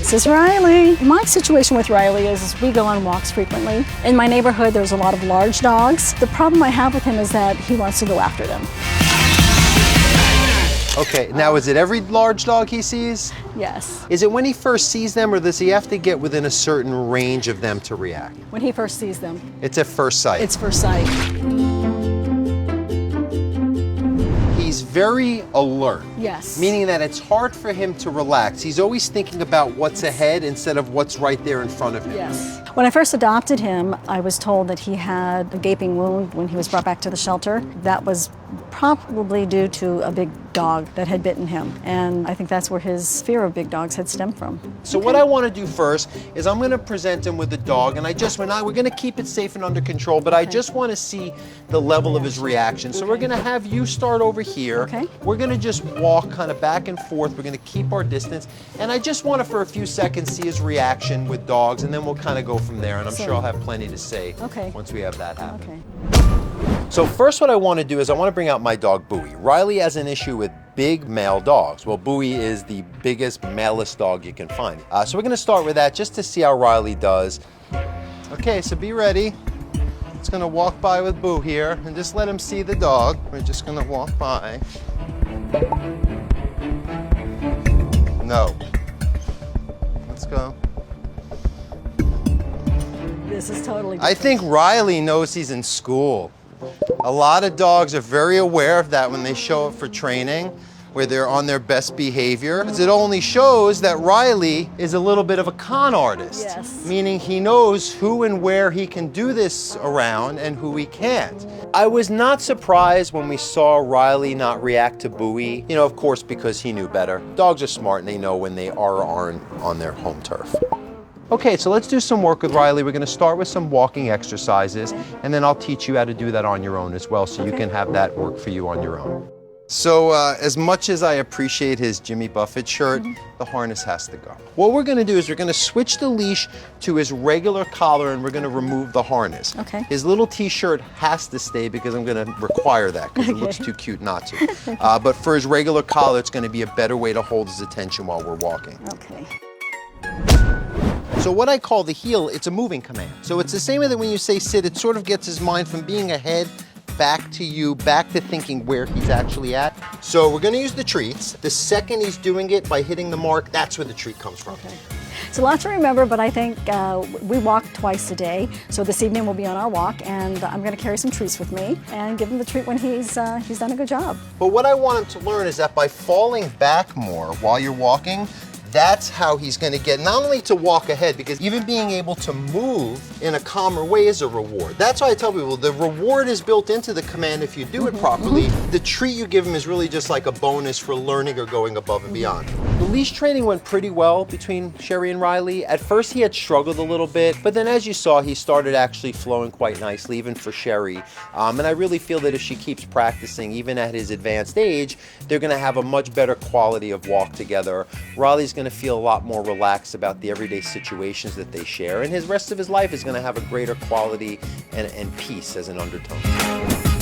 This is Riley. My situation with Riley is we go on walks frequently. In my neighborhood, there's a lot of large dogs. The problem I have with him is that he wants to go after them. Okay, now is it every large dog he sees? Yes. Is it when he first sees them, or does he have to get within a certain range of them to react? When he first sees them. It's at first sight. It's first sight. He's very alert. Yes. Meaning that it's hard for him to relax. He's always thinking about what's ahead instead of what's right there in front of him. Yes. When I first adopted him, I was told that he had a gaping wound when he was brought back to the shelter. That was probably due to a big dog that had bitten him. And I think that's where his fear of big dogs had stemmed from. So what I want to do first is I'm going to present him with the dog, and we're going to keep it safe and under control, but I just want to see the level of his reaction. So we're going to have you start over here. Okay. We're going to just walk kind of back and forth. We're going to keep our distance, and I just want to, for a few seconds, see his reaction with dogs, and then we'll kind of go from there, and I'm sure I'll have plenty to say once we have that happen. Okay. So first what I want to do is I want to bring out my dog Bowie. Riley has an issue with big male dogs. Well, Bowie is the biggest, malest dog you can find. So we're going to start with that just to see how Riley does. Okay, so be ready. It's going to walk by with Boo here and just let him see the dog. We're just going to walk by. No. Let's go. This is totally different. I think Riley knows he's in school. A lot of dogs are very aware of that when they show up for training, where they're on their best behavior. It only shows that Riley is a little bit of a con artist. Yes. Meaning he knows who and where he can do this around and who he can't. I was not surprised when we saw Riley not react to Bowie. You know, of course, because he knew better. Dogs are smart and they know when they are or aren't on their home turf. Okay, so let's do some work with Riley. We're going to start with some walking exercises, and then I'll teach you how to do that on your own as well, so you can have that work for you on your own. So as much as I appreciate his Jimmy Buffett shirt, the harness has to go. What we're going to do is we're going to switch the leash to his regular collar, and we're going to remove the harness. Okay. His little t-shirt has to stay because I'm going to require that because it looks too cute not to. But for his regular collar, it's going to be a better way to hold his attention while we're walking. Okay. So what I call the heel, it's a moving command. So it's the same way that when you say sit, it sort of gets his mind from being ahead back to you, back to thinking where he's actually at. So we're going to use the treats. The second he's doing it by hitting the mark, that's where the treat comes from. Okay. It's a lot to remember, but I think we walk twice a day. So this evening we'll be on our walk, and I'm going to carry some treats with me and give him the treat when he's done a good job. But what I want him to learn is that by falling back more while you're walking, that's how he's going to get not only to walk ahead, because even being able to move in a calmer way is a reward. That's why I tell people the reward is built into the command if you do it properly. The treat you give him is really just like a bonus for learning or going above and beyond. The leash training went pretty well between Sherry and Riley. At first he had struggled a little bit, but then as you saw, he started actually flowing quite nicely, even for Sherry. And I really feel that if she keeps practicing, even at his advanced age, they're going to have a much better quality of walk together. Riley's going to feel a lot more relaxed about the everyday situations that they share, and his rest of his life is going to have a greater quality and peace as an undertone.